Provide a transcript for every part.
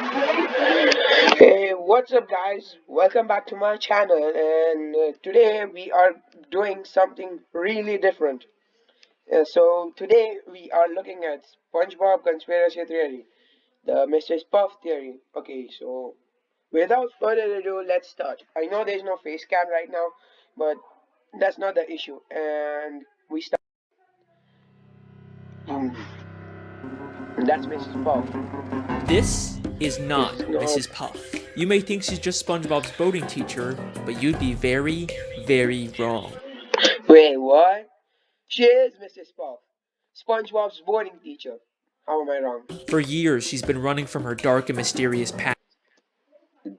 Hey, what's up, guys? Welcome back to my channel, and today we are doing something really different. So, today we are looking at SpongeBob conspiracy theory, the Mrs. Puff theory. Okay, so without further ado, let's start. I know there's no face cam right now, but that's not the issue, and we start. Boom. That's Mrs. Puff. This is not It's not. Mrs. Puff. You may think she's just SpongeBob's boating teacher, but you'd be very, very wrong. Wait, what? She is Mrs. Puff, SpongeBob's boarding teacher. How am I wrong? For years, she's been running from her dark and mysterious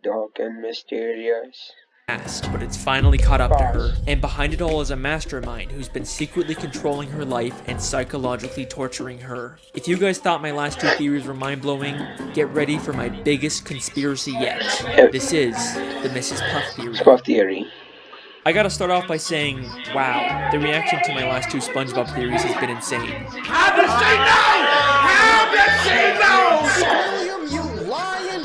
Dark and mysterious. past, but it's finally caught up to her. And behind it all is a mastermind who's been secretly controlling her life and psychologically torturing her. If you guys thought my last two theories were mind-blowing, get ready for my biggest conspiracy yet. This is the Mrs. Puff theory. Puff theory. I gotta start off by saying, wow, the reaction to my last two SpongeBob theories has been insane. How did she know? How did she know? William, you lying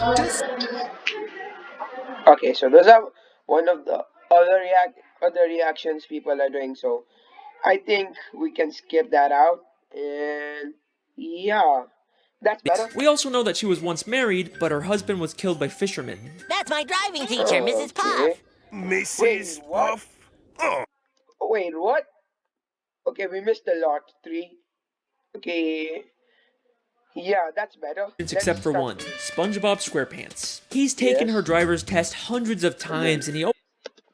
Okay, so those are one of the other reactions people are doing. So I think we can skip that out. And yeah, that's better. We also know that she was once married, but her husband was killed by fishermen. That's my driving teacher, Mrs. Puff. Mrs. Wait, what? Puff? Oh, Wait, what? Okay, we missed a lot. 3. Okay. Yeah, that's better. Except for one, SpongeBob SquarePants. He's taken Yes. her driver's test hundreds of times, and he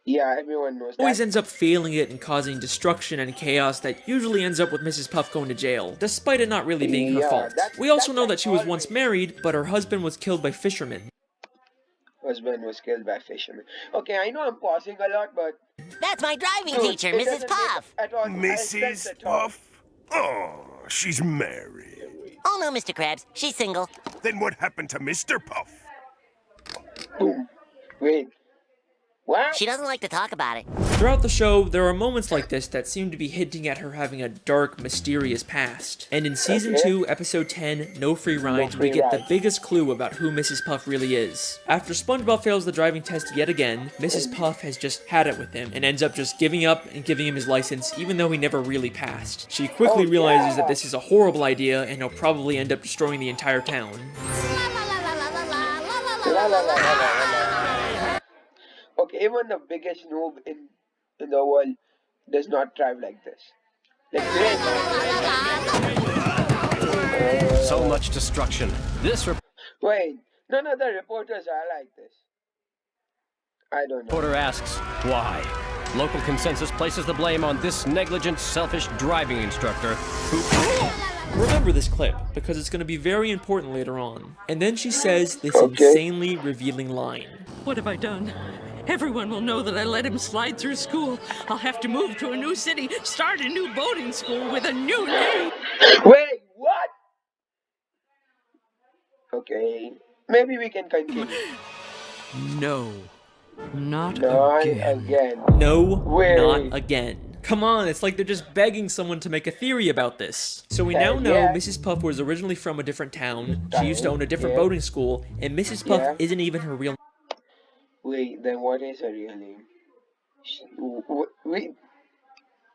Yeah, everyone knows always that. ends up failing it and causing destruction and chaos that usually ends up with Mrs. Puff going to jail, despite it not really being her Yeah, fault. that's- We also that's know that she was always- once married, but her husband was killed by fishermen. Husband was killed by fishermen. Okay, I know I'm pausing a lot, but That's my driving dude, teacher, it Mrs. doesn't Puff. make at all sense Mrs. at all. Puff? Oh, she's married. Oh no, Mr. Krabs, she's single. Then what happened to Mr. Puff? Boom. Wait. What? She doesn't like to talk about it. Throughout the show, there are moments like this that seem to be hinting at her having a dark, mysterious past. And in Season 2, Episode 10, No Free Rides, we Free get the Rides. biggest clue about who Mrs. Puff really is. After SpongeBob fails the driving test yet again, Mrs. Puff has just had it with him and ends up just giving up and giving him his license even though he never really passed. She quickly Oh, realizes yeah. that this is a horrible idea and he'll probably end up destroying the entire town. La, la, la, la, la, la. Okay, even the biggest noob in the world does not drive like this. Like this. So much destruction. This Wait, none of the reporters are like this. I don't know. reporter asks, why? Local consensus places the blame on this negligent, selfish driving instructor who... Remember this clip, because it's going to be very important later on. And then she says this Okay. insanely revealing line. What have I done? Everyone will know that I let him slide through school. I'll have to move to a new city, start a new boating school with a new name. Wait, what? Okay, maybe we can continue. No, not Not again. again. No, Wait. not again. Come on, it's like they're just begging someone to make a theory about this. So we now know Yeah. Mrs. Puff was originally from a different town, she used to own a different Yeah. boating school, and Mrs. Puff Yeah. isn't even her real Wait, then what is her real name? Wait.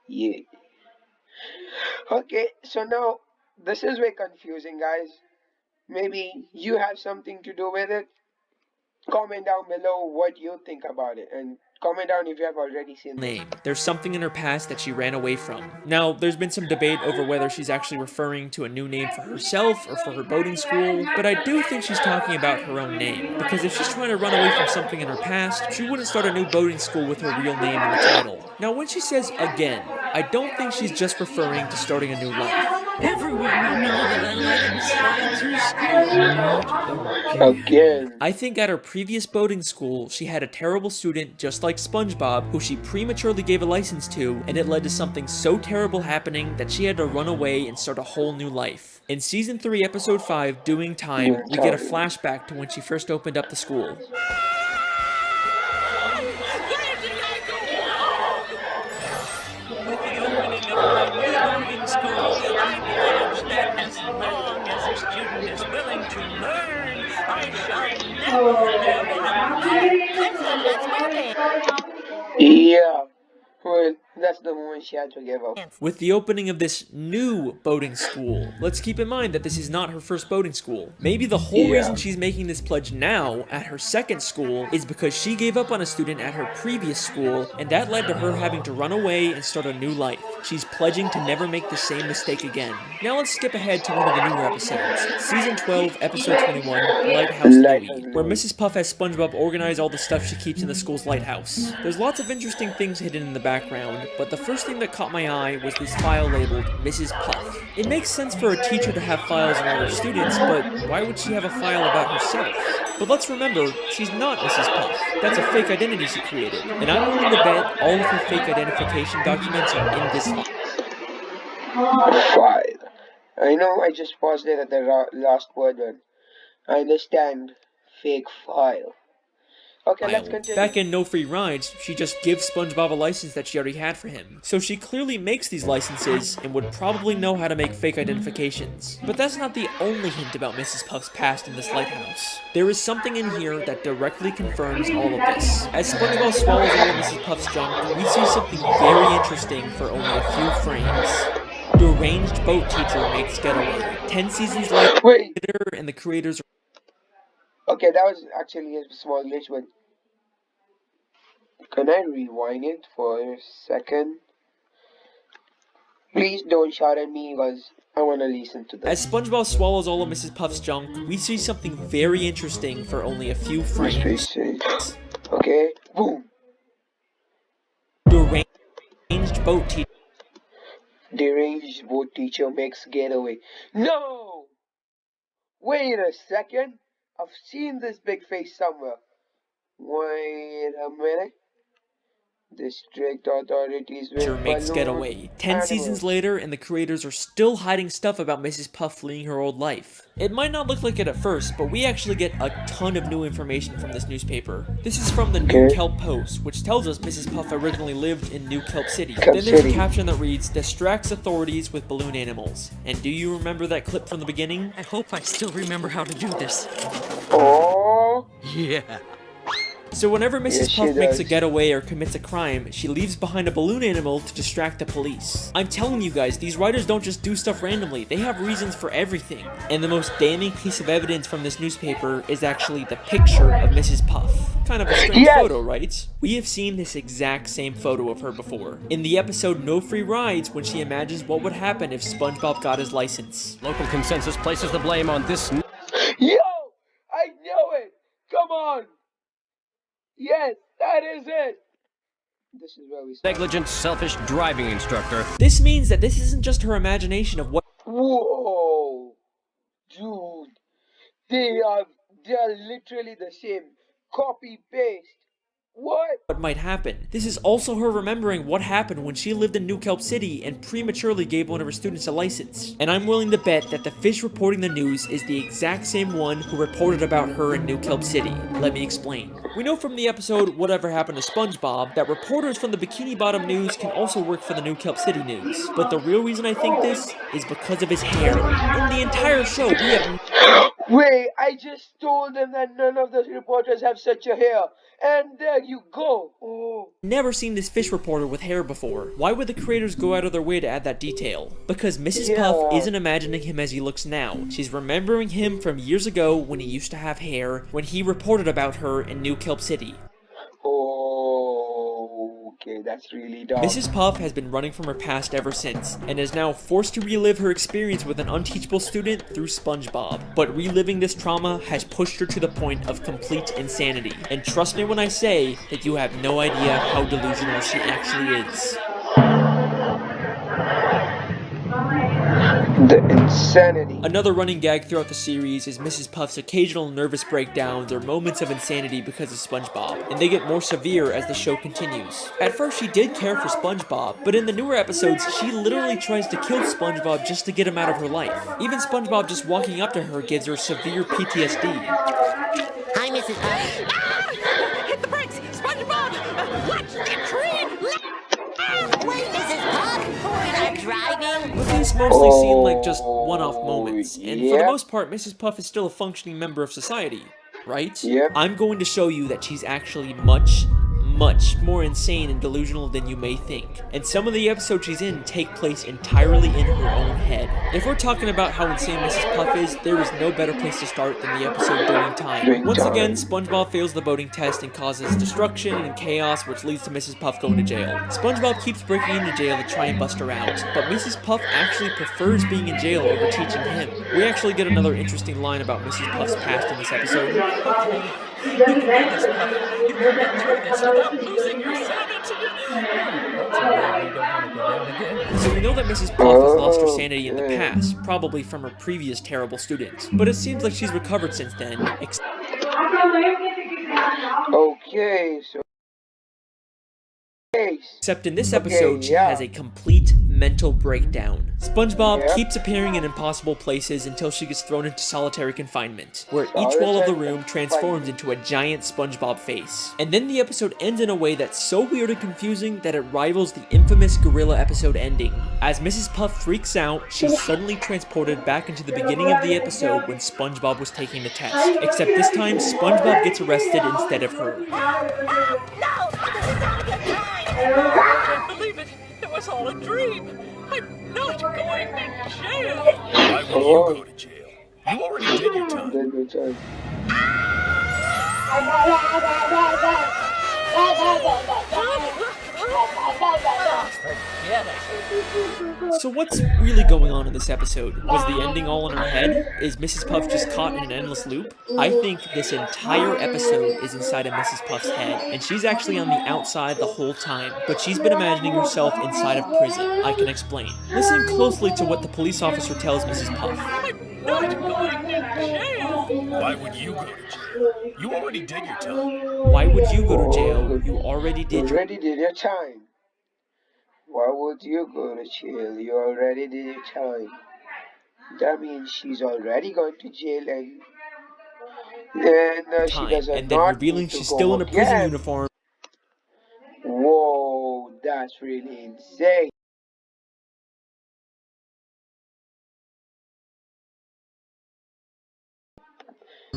Yeah. Okay, so now this is very confusing, guys. Maybe you have something to do with it. Comment down below what you think about it, and comment down if you have already seen this. name. There's something in her past that she ran away from. Now, there's been some debate over whether she's actually referring to a new name for herself or for her boating school, but I do think she's talking about her own name, because if she's trying to run away from something in her past, she wouldn't start a new boating school with her real name in the title. Now, when she says again, I don't think she's just referring to starting a new life. Everyone will know that I let him slide through school. Again. I think at her previous boating school, she had a terrible student just like SpongeBob who she prematurely gave a license to, and it led to something so terrible happening that she had to run away and start a whole new life. In Season 3, Episode 5, Doing Time, we get a flashback to when she first opened up the school. With the opening of my new boating school, I pledge that as long as a student is willing to learn, SpongeBob SquarePants. Yeah. Well, that's the moment she had to give up. With the opening of this new boating school, let's keep in mind that this is not her first boating school. Maybe the whole reason she's making this pledge now at her second school is because she gave up on a student at her previous school, and that led to her having to run away and start a new life. She's pledging to never make the same mistake again. Now let's skip ahead to one of the newer episodes. Season 12, episode 21, Lighthouse Louie, where Mrs. Puff has SpongeBob organize all the stuff she keeps in the school's lighthouse. There's lots of interesting things hidden in the background, but the first thing that caught my eye was this file labeled Mrs. Puff. It makes sense for a teacher to have files on all her students, but why would she have a file about herself? But let's remember, she's not Mrs. Puff. That's a fake identity she created, and I'm willing to bet all of her fake identification documents are in this file. File. I know I just paused it at the last word, but I understand. Fake file. Okay, let's continue. Back in No Free Rides, she just gives SpongeBob a license that she already had for him. So she clearly makes these licenses and would probably know how to make fake identifications. But that's not the only hint about Mrs. Puff's past in this lighthouse. There is something in here that directly confirms all of this. As SpongeBob swallows all of Mrs. Puff's junk, we see something very interesting for only a few frames. Deranged boat teacher makes getaway. 10 seasons later, and the creators are... Okay, that was actually a small glitch, but can I rewind it for a second? Please don't shout at me because I want to listen to this. As SpongeBob swallows all of Mrs. Puff's junk, we see something very interesting for only a few frames. Okay, boom. Deranged boat teacher. Deranged boat teacher makes getaway. No! Wait a second. I've seen this big face somewhere. Wait a minute. District authorities will makes getaway. 10 seasons later, and the creators are still hiding stuff about Mrs. Puff fleeing her old life. It might not look like it at first, but we actually get a ton of new information from this newspaper. This is from the New Kelp Post, which tells us Mrs. Puff originally lived in New Kelp City. Then there's a caption that reads, "Distracts authorities with balloon animals." And do you remember that clip from the beginning? I hope I still remember how to do this. Oh, yeah. So whenever Mrs. Puff makes a getaway or commits a crime, she leaves behind a balloon animal to distract the police. I'm telling you guys, these writers don't just do stuff randomly, they have reasons for everything. And the most damning piece of evidence from this newspaper is actually the picture of Mrs. Puff. Kind of a strange photo, right? We have seen this exact same photo of her before. In the episode No Free Rides, when she imagines what would happen if SpongeBob got his license. Local consensus places the blame on this... Yo! I know it! Come on! Yes, that is it! This is where we start. Negligent, selfish driving instructor. This means that this isn't just her imagination of what... Whoa! Dude! They are literally the same. Copy-paste. What might happen. This is also her remembering what happened when she lived in New Kelp City and prematurely gave one of her students a license. And I'm willing to bet that the fish reporting the news is the exact same one who reported about her in New Kelp City. Let me explain. We know from the episode Whatever Happened to SpongeBob that reporters from the Bikini Bottom News can also work for the New Kelp City News. But the real reason I think this is because of his hair. In the entire show, we have... Wait, I just told them that none of the reporters have such a hair. And there you go. Oh. Never seen this fish reporter with hair before. Why would the creators go out of their way to add that detail? Because Mrs. Puff isn't imagining him as he looks now. She's remembering him from years ago when he used to have hair, when he reported about her in New Kelp City. Oh, okay, that's really dumb. Mrs. Puff has been running from her past ever since, and is now forced to relive her experience with an unteachable student through SpongeBob. But reliving this trauma has pushed her to the point of complete insanity. And trust me when I say that you have no idea how delusional she actually is. The insanity. Another running gag throughout the series is Mrs. Puff's occasional nervous breakdowns or moments of insanity because of SpongeBob, and they get more severe as the show continues. At first she did care for SpongeBob, but in the newer episodes she literally tries to kill SpongeBob just to get him out of her life. Even SpongeBob just walking up to her gives her severe PTSD. Hi, Mrs. Puff. Ah! Hit the brakes! SpongeBob! Watch the tree! Wait, Mrs. Puff! Wait, driving? But these mostly seem like just one-off moments, and for the yep. most part, Mrs. Puff is still a functioning member of society, right? Yep. I'm going to show you that she's actually much more insane and delusional than you may think, and some of the episodes she's in take place entirely in her own head. If we're talking about how insane Mrs. Puff is, there is no better place to start than the episode Doing Time. Once again, SpongeBob fails the boating test and causes destruction and chaos, which leads to Mrs. Puff going to jail. SpongeBob keeps breaking into jail to try and bust her out, but Mrs. Puff actually prefers being in jail over teaching him. We actually get another interesting line about Mrs. Puff's past in this episode. You can do this, Puff. You can get through this without losing your sanity. So we know that Mrs. Puff has lost her sanity in the past, probably from her previous terrible student. But it seems like she's recovered since then, Okay, so except in this episode, she has a complete mental breakdown. SpongeBob keeps appearing in impossible places until she gets thrown into solitary confinement, where each wall of the room transforms into a giant SpongeBob face. And then the episode ends in a way that's so weird and confusing that it rivals the infamous gorilla episode ending. As Mrs. Puff freaks out, she's suddenly transported back into the beginning of the episode when SpongeBob was taking the test, except this time SpongeBob gets arrested instead of her. No! This is not a good time! I can't believe it. It was all a dream. I'm not going to jail. Why would you go to jail? You already did your time. good time. So what's really going on in this episode? Was the ending all in her head? Is Mrs. Puff just caught in an endless loop? I think this entire episode is inside of Mrs. Puff's head, and she's actually on the outside the whole time, but she's been imagining herself inside of prison. I can explain. Listen closely to what the police officer tells Mrs. Puff. I'm not going to jail. Why would you go to jail? You already did your time. Why would you go to jail? You already did your... your time. Why would you go to jail? You already did your time. That means she's already gone to jail and she does and then not revealing need to she's go still in a prison again. uniform. Whoa, that's really insane.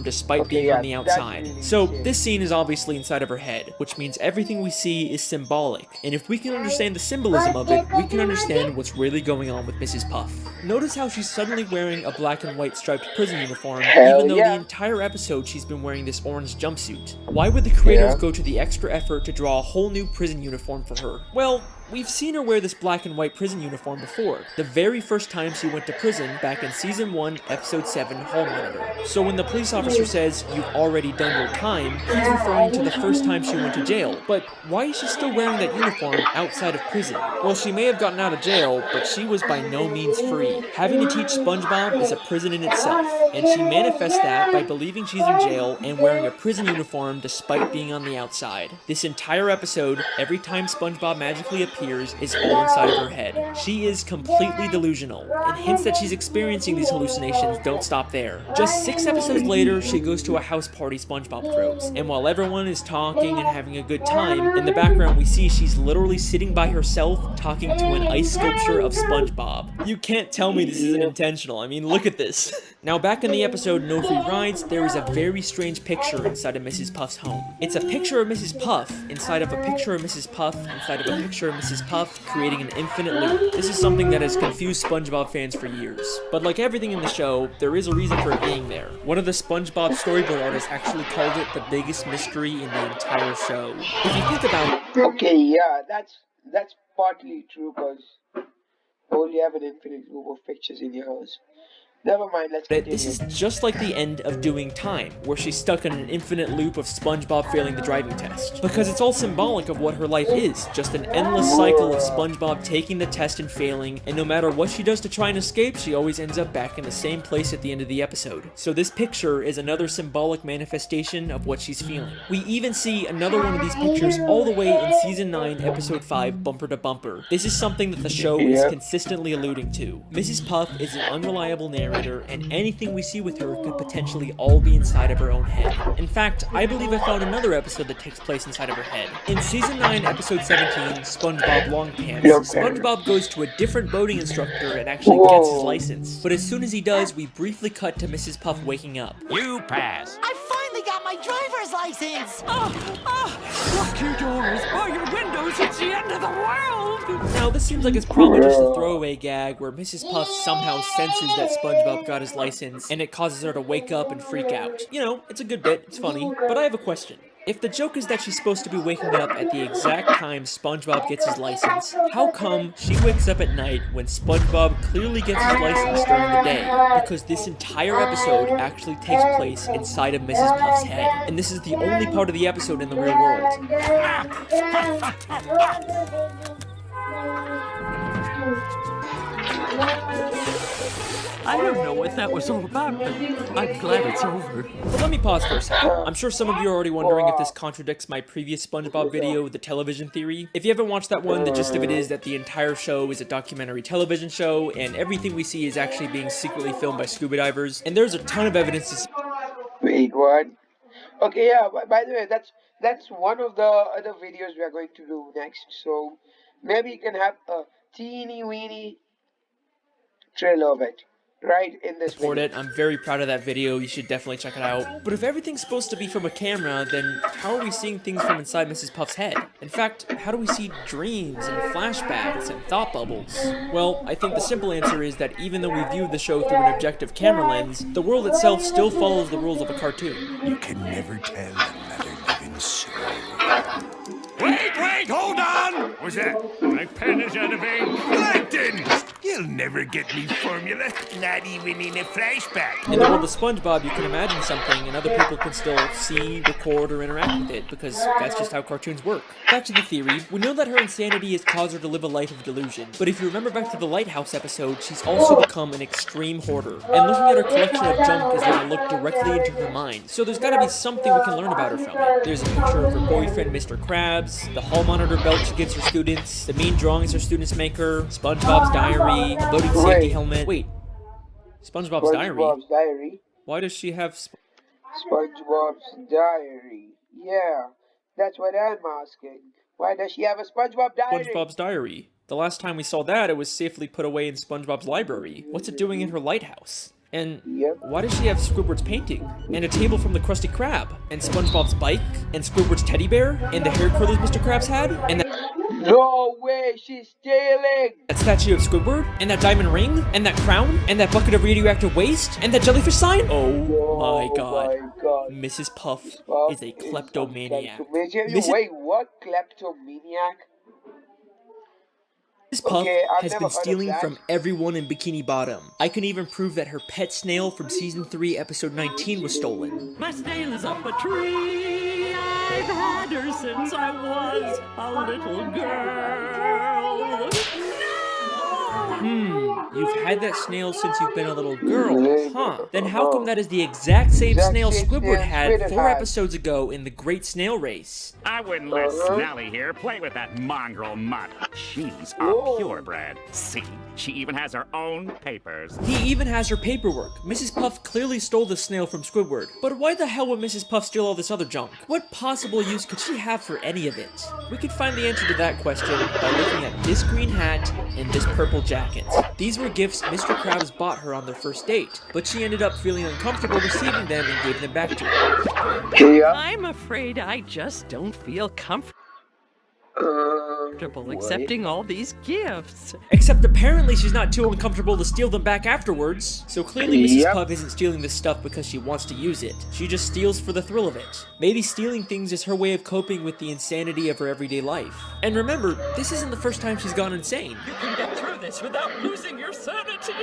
Despite being on the outside. So this scene is obviously inside of her head, which means everything we see is symbolic, and if we can understand the symbolism of it, we can understand what's really going on with Mrs. Puff. Notice how she's suddenly wearing a black and white striped prison uniform, even though the entire episode she's been wearing this orange jumpsuit. Why would the creators go to the extra effort to draw a whole new prison uniform for her? Well, we've seen her wear this black and white prison uniform before, the very first time she went to prison back in Season 1, Episode 7, Hall Monitor. So when the police officer says, "You've already done your time," he's referring to the first time she went to jail. But why is she still wearing that uniform outside of prison? Well, she may have gotten out of jail, but she was by no means free. Having to teach SpongeBob is a prison in itself, and she manifests that by believing she's in jail and wearing a prison uniform despite being on the outside. This entire episode, every time SpongeBob magically appears, is all inside of her head. She is completely delusional, and hints that she's experiencing these hallucinations don't stop there. Just 6 episodes later, she goes to a house party SpongeBob throws, and while everyone is talking and having a good time, in the background we see she's literally sitting by herself talking to an ice sculpture of SpongeBob. You can't tell me this isn't intentional. I mean, look at this. Now back in the episode No Free Rides, there is a very strange picture inside of Mrs. Puff's home. It's a picture of Mrs. Puff inside of a picture of Mrs. Puff inside of a picture of Mrs. Puff, creating an infinite loop. This is something that has confused SpongeBob fans for years. But like everything in the show, there is a reason for it being there. One of the SpongeBob storyboard artists actually called it the biggest mystery in the entire show. If you think about it... Okay, yeah, that's partly true, because you only have an infinite loop of pictures in your house. Never mind, let's continue. This is just like the end of Doing Time, where she's stuck in an infinite loop of SpongeBob failing the driving test. Because it's all symbolic of what her life is, just an endless cycle of SpongeBob taking the test and failing, and no matter what she does to try and escape, she always ends up back in the same place at the end of the episode. So this picture is another symbolic manifestation of what she's feeling. We even see another one of these pictures all the way in Season 9, Episode 5, Bumper to Bumper. This is something that the show is consistently alluding to. Mrs. Puff is an unreliable narrator narrator, and anything we see with her could potentially all be inside of her own head. In fact, I believe I found another episode that takes place inside of her head. In Season 9, Episode 17, SpongeBob Longpants, SpongeBob goes to a different boating instructor and actually gets his license. But as soon as he does, we briefly cut to Mrs. Puff waking up. You pass. I finally got my driver's license! Lock your doors, bar your windows, it's the end of the world! Now, this seems like it's probably just a throwaway gag where Mrs. Puff somehow senses that SpongeBob got his license and it causes her to wake up and freak out. You know, it's a good bit, it's funny, but I have a question. If the joke is that she's supposed to be waking up at the exact time SpongeBob gets his license, how come she wakes up at night when SpongeBob clearly gets his license during the day? Because this entire episode actually takes place inside of Mrs. Puff's head, and this is the only part of the episode in the real world. I don't know what that was all about, but I'm glad it's over. But let me pause for a second. I'm sure some of you are already wondering if this contradicts my previous SpongeBob video, The Television Theory. If you haven't watched that one, the gist of it is that the entire show is a documentary television show, and everything we see is actually being secretly filmed by scuba divers, and there's a ton of evidence to... Wait, what? Okay, yeah, by the way, that's one of the other videos we are going to do next, so maybe you can have a teeny weeny trailer of it. Right in this video. I'm very proud of that video, you should definitely check it out. But if everything's supposed to be from a camera, then how are we seeing things from inside Mrs. Puff's head? In fact, how do we see dreams and flashbacks and thought bubbles? Well, I think the simple answer is that even though we view the show through an objective camera lens, the world itself still follows the rules of a cartoon. You can never tell another living soul. Wait, hold on! What's that? My pen is out of ink. Plankton! You'll never get me formula, not even in a flashback. In the world of SpongeBob, you can imagine something and other people can still see, record, or interact with it, because that's just how cartoons work. Back to the theory, we know that her insanity has caused her to live a life of delusion, but if you remember back to the Lighthouse episode, she's also become an extreme hoarder, and looking at her collection of junk is going to look directly into her mind, so there's gotta be something we can learn about her from it. There's a picture of her boyfriend, Mr. Krabs, the hall monitor belt she gives her students, the mean drawings her students make her, SpongeBob's diary, a boating safety helmet. Wait, SpongeBob's diary? Why does she have SpongeBob's diary? Yeah, that's what I'm asking. Why does she have a SpongeBob diary? SpongeBob's diary. The last time we saw that, it was safely put away in SpongeBob's library. What's it doing in her lighthouse? And why does she have Squidward's painting? And a table from the Krusty Krab? And SpongeBob's bike? And Squidward's teddy bear? And the hair curlers Mr. Krabs had? And that... No way, she's stealing! That statue of Squidward? And that diamond ring? And that crown? And that bucket of radioactive waste? And that jellyfish sign? Oh my god. Mrs. Puff is a kleptomaniac. Wait, what? Kleptomaniac? Mrs. Puff has been stealing from everyone in Bikini Bottom. I can even prove that her pet snail from Season 3, Episode 19 was stolen. My snail is up a tree. I've had her since I was a little girl. You've had that snail since you've been a little girl, huh? Then how come that is the exact same snail Squidward had 4 episodes ago in the Great Snail Race? I wouldn't let Snally here play with that mongrel mutt. She's a purebred. See, she even has her own papers. He even has her paperwork. Mrs. Puff clearly stole the snail from Squidward. But why the hell would Mrs. Puff steal all this other junk? What possible use could she have for any of it? We could find the answer to that question by looking at this green hat and this purple jacket. These were gifts Mr. Krabs bought her on their first date, but she ended up feeling uncomfortable receiving them and gave them back to her. I'm afraid I just don't feel comfortable accepting all these gifts. Except apparently she's not too uncomfortable to steal them back afterwards. So clearly Mrs. Puff isn't stealing this stuff because she wants to use it. She just steals for the thrill of it. Maybe stealing things is her way of coping with the insanity of her everyday life. And remember, this isn't the first time she's gone insane. You can get through this without losing your sanity.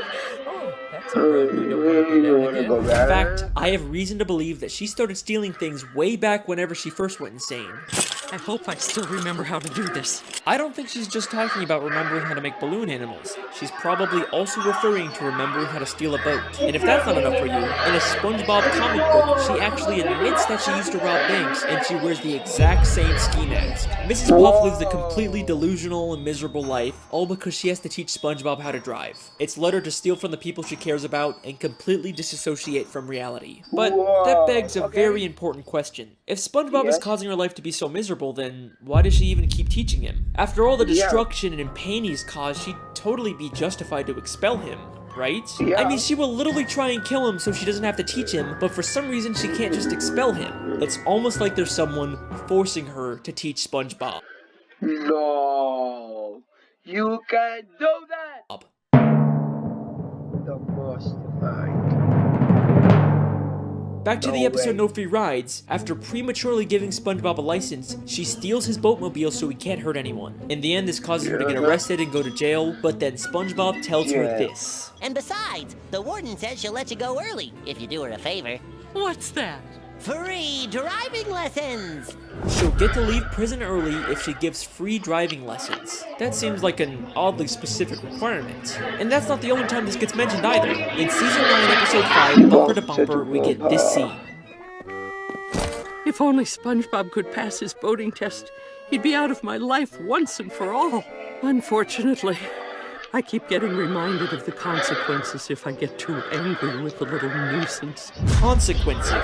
Oh, that's a road we don't want to go down again. In fact, I have reason to believe that she started stealing things way back whenever she first went insane. I hope I still remember how to do this. I don't think she's just talking about remembering how to make balloon animals. She's probably also referring to remembering how to steal a boat. And if that's not enough for you, in a SpongeBob comic book, she actually admits that she used to rob banks, and she wears the exact same ski mask. Mrs. Puff lives a completely delusional and miserable life, all because she has to teach SpongeBob how to drive. It's led her to steal from the people she cares about and completely disassociate from reality. But that begs a very important question. If SpongeBob is causing her life to be so miserable, then why does she even keep teaching him? After all the destruction and pain he's caused, she'd totally be justified to expel him, right? I mean, she will literally try and kill him so she doesn't have to teach him, but for some reason she can't just expel him. It's almost like there's someone forcing her to teach SpongeBob. No, you can't do that. The mastermind. Back to the episode No Free Rides. After prematurely giving SpongeBob a license, she steals his boatmobile so he can't hurt anyone. In the end, this causes her to get arrested and go to jail, but then SpongeBob tells her this. And besides, the warden says she'll let you go early if you do her a favor. What's that? Free driving lessons! She'll get to leave prison early if she gives free driving lessons. That seems like an oddly specific requirement. And that's not the only time this gets mentioned either. In Season 9, Episode 5, Bumper to Bumper, we get this scene. If only SpongeBob could pass his boating test, he'd be out of my life once and for all. Unfortunately, I keep getting reminded of the consequences if I get too angry with the little nuisance. Consequences?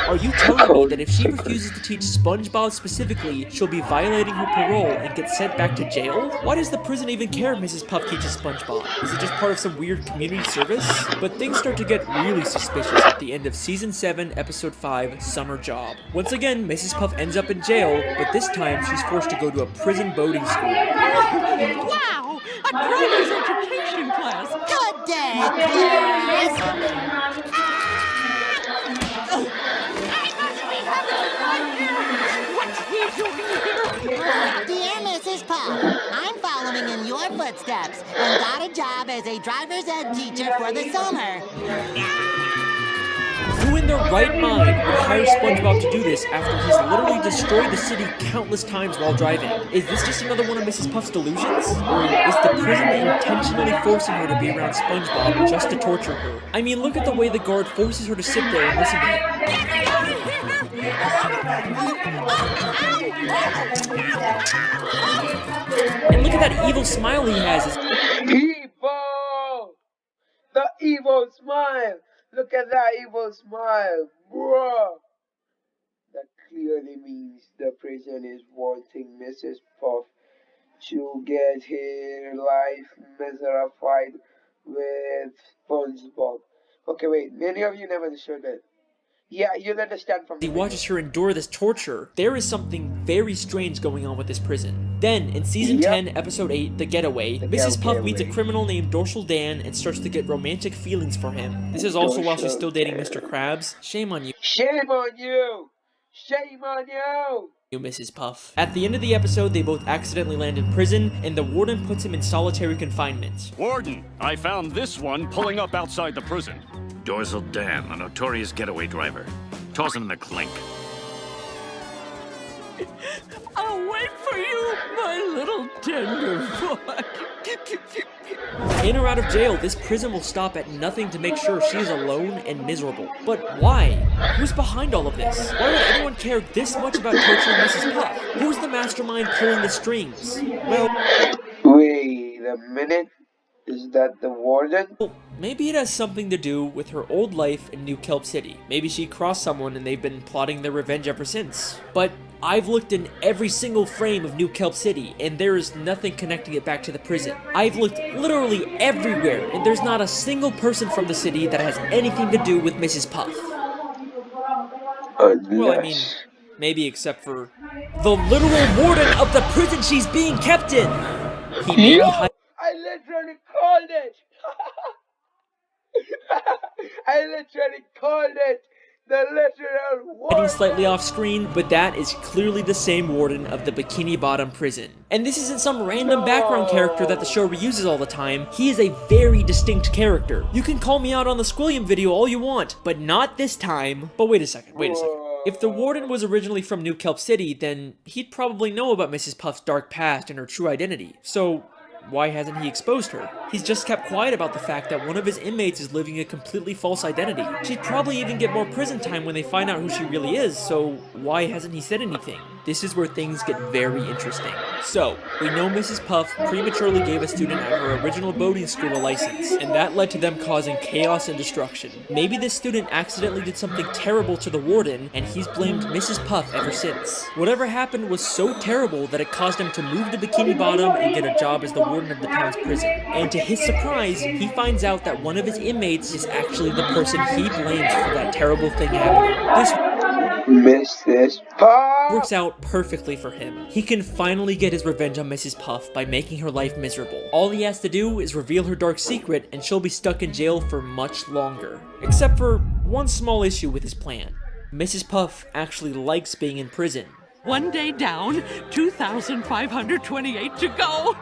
Are you telling me that if she refuses to teach SpongeBob specifically, she'll be violating her parole and get sent back to jail? Why does the prison even care if Mrs. Puff teaches SpongeBob? Is it just part of some weird community service? But things start to get really suspicious at the end of Season 7, Episode 5, Summer Job. Once again, Mrs. Puff ends up in jail, but this time she's forced to go to a prison boating school. Wow! A driver's education class! Good day, class! What's he doing here? Dear Mrs. Puff, I'm following in your footsteps and got a job as a driver's ed teacher for the summer. Who in their right mind would hire SpongeBob to do this after he's literally destroyed the city countless times while driving? Is this just another one of Mrs. Puff's delusions? Or is the prison intentionally forcing her to be around SpongeBob just to torture her? I mean, look at the way the guard forces her to sit there and listen to him. And look at that evil smile he has. Evil! The evil smile! Look at that evil smile, bruh! That clearly means the prison is wanting Mrs. Puff to get her life miserified with SpongeBob. Okay, wait, many of you never understood that. Yeah, you'll understand from He watches her endure this torture. There is something very strange going on with this prison. Then, in Season 10, Episode 8, The Getaway, Mrs. Puff meets a criminal named Dorsal Dan and starts to get romantic feelings for him. This is also while she's still dating Mr. Krabs. Shame on you. Shame on you! Shame on you! Mrs. Puff. At the end of the episode, they both accidentally land in prison, and the warden puts him in solitary confinement. Warden, I found this one pulling up outside the prison. Dorsal Dan, a notorious getaway driver. Toss him in the clink. I'll wait for you, my little tender boy. In or out of jail, this prison will stop at nothing to make sure she is alone and miserable. But why? Who's behind all of this? Why would anyone care this much about torturing Mrs. Puff? Who's the mastermind pulling the strings? Well, wait a minute. Is that the warden? Well, maybe it has something to do with her old life in New Kelp City. Maybe she crossed someone and they've been plotting their revenge ever since. But I've looked in every single frame of New Kelp City, and there is nothing connecting it back to the prison. I've looked literally everywhere, and there's not a single person from the city that has anything to do with Mrs. Puff. Well, I mean, maybe except for the literal warden of the prison she's being kept in. He may be I literally called it! I literally called it! The literal warden! Slightly off screen, but that is clearly the same warden of the Bikini Bottom prison. And this isn't some random background character that the show reuses all the time. He is a very distinct character. You can call me out on the Squilliam video all you want, but not this time. But wait a second. If the warden was originally from New Kelp City, then he'd probably know about Mrs. Puff's dark past and her true identity. So why hasn't he exposed her? He's just kept quiet about the fact that one of his inmates is living a completely false identity. She'd probably even get more prison time when they find out who she really is, so why hasn't he said anything? This is where things get very interesting. So, we know Mrs. Puff prematurely gave a student at her original boarding school a license, and that led to them causing chaos and destruction. Maybe this student accidentally did something terrible to the warden, and he's blamed Mrs. Puff ever since. Whatever happened was so terrible that it caused him to move to Bikini Bottom and get a job as the warden of the town's prison. And to his surprise, he finds out that one of his inmates is actually the person he blames for that terrible thing happening. This Mrs. Puff works out perfectly for him. He can finally get his revenge on Mrs. Puff by making her life miserable. All he has to do is reveal her dark secret and she'll be stuck in jail for much longer. Except for one small issue with his plan. Mrs. Puff actually likes being in prison. One day down, 2,528 to go.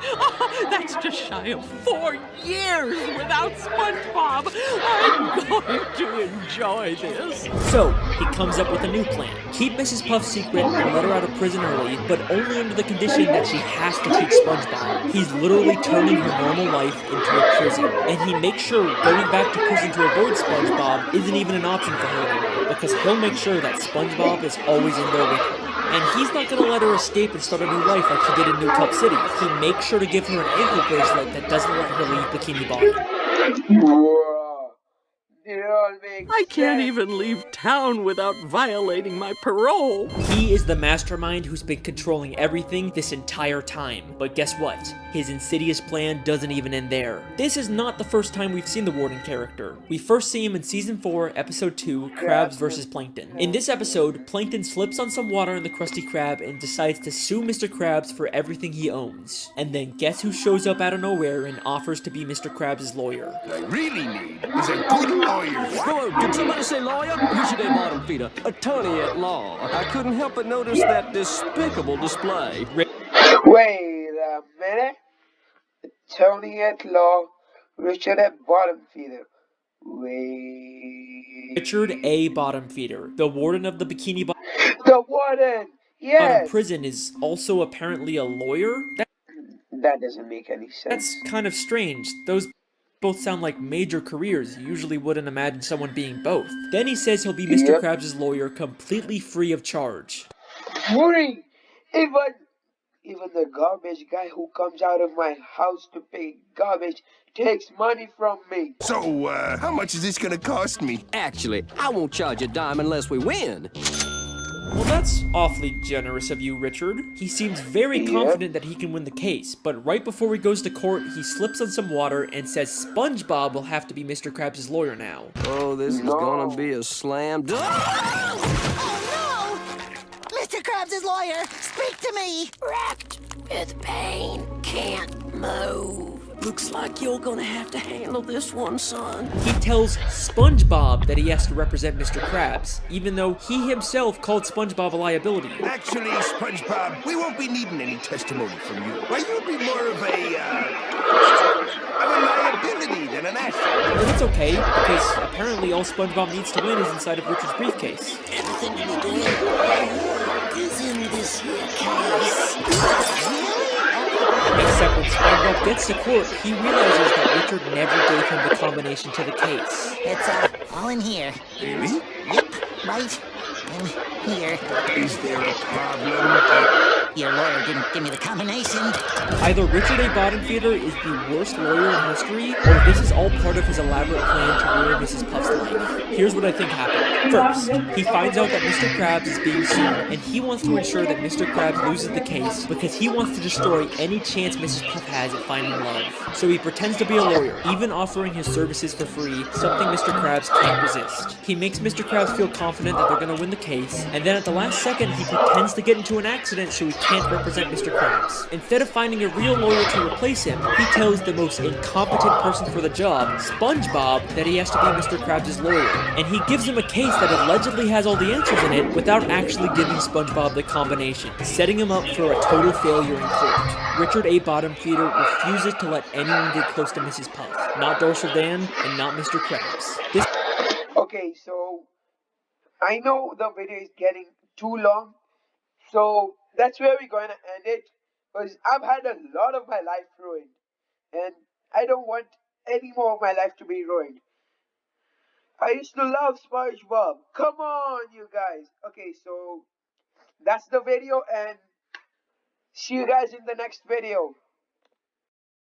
That's just shy of 4 years without SpongeBob. I'm going to enjoy this. So, he comes up with a new plan. Keep Mrs. Puff's secret and let her out of prison early, but only under the condition that she has to teach SpongeBob. He's literally turning her normal life into a prison. And he makes sure going back to prison to avoid SpongeBob isn't even an option for her anymore, because he'll make sure that SpongeBob is always in there with her. And he's not gonna let her escape and start a new life like she did in New Kelp City. He makes sure to give her an ankle bracelet that doesn't let her leave Bikini Bottom. I can't even leave town without violating my parole. He is the mastermind who's been controlling everything this entire time. But guess what? His insidious plan doesn't even end there. This is not the first time we've seen the warden character. We first see him in Season 4, Episode 2, Krabs vs. Plankton. In this episode, Plankton slips on some water in the Krusty Krab and decides to sue Mr. Krabs for everything he owns. And then guess who shows up out of nowhere and offers to be Mr. Krabs' lawyer? What I really need is a good lawyer. Whoa, did somebody say lawyer? You should have bottom feeder. Attorney at law. I couldn't help but notice that despicable display. Wait a minute. Attorney at law, Richard at bottom feeder. Wait. Richard A. Bottom Feeder, the warden of the Bikini Bottom The warden! Yes! prison, is also apparently a lawyer? That doesn't make any sense. That's kind of strange. Those both sound like major careers. You usually wouldn't imagine someone being both. Then he says he'll be Mr. Yep. Krabs' lawyer completely free of charge. Free! Even the garbage guy who comes out of my house to pay garbage takes money from me. So, how much is this gonna cost me? Actually, I won't charge a dime unless we win. Well, that's awfully generous of you, Richard. He seems very confident that he can win the case, but right before he goes to court, he slips on some water and says SpongeBob will have to be Mr. Krabs' lawyer now. Oh, this is gonna be a slam dunk. Oh no! Mr. Krabs' lawyer, speak to me! Wrapped with pain, can't move. Looks like you're gonna have to handle this one, son. He tells SpongeBob that he has to represent Mr. Krabs, even though he himself called SpongeBob a liability. Actually, SpongeBob, we won't be needing any testimony from you. Why, you'll be more of a liability than an asset. But it's okay, because apparently all SpongeBob needs to win is inside of Richard's briefcase. Everything you need to know is in this here case. Except when SpongeBob gets to court, he realizes that Richard never gave him the combination to the case. It's all in here. Really? Yep, right in here. Is there a problem? Your lawyer didn't give me the combination. Either Richard A. Bottom Feeder is the worst lawyer in history, or this is all part of his elaborate plan to ruin Mrs. Puff's life. Here's what I think happened. First, he finds out that Mr. Krabs is being sued, and he wants to ensure that Mr. Krabs loses the case because he wants to destroy any chance Mrs. Puff has at finding love. So he pretends to be a lawyer, even offering his services for free, something Mr. Krabs can't resist. He makes Mr. Krabs feel confident that they're gonna win the case, and then at the last second he pretends to get into an accident so he can't represent Mr. Krabs. Instead of finding a real lawyer to replace him, he tells the most incompetent person for the job, SpongeBob, that he has to be Mr. Krabs' lawyer. And he gives him a case that allegedly has all the answers in it without actually giving SpongeBob the combination, setting him up for a total failure in court. Richard A. Bottom Feeder refuses to let anyone get close to Mrs. Puff. Not Dorsal Dan, and not Mr. Krabs. Okay, so I know the video is getting too long, so that's where we're going to end it. Because I've had a lot of my life ruined, and I don't want any more of my life to be ruined. I used to love SpongeBob. Come on, you guys. Okay, so that's the video, and see you guys in the next video.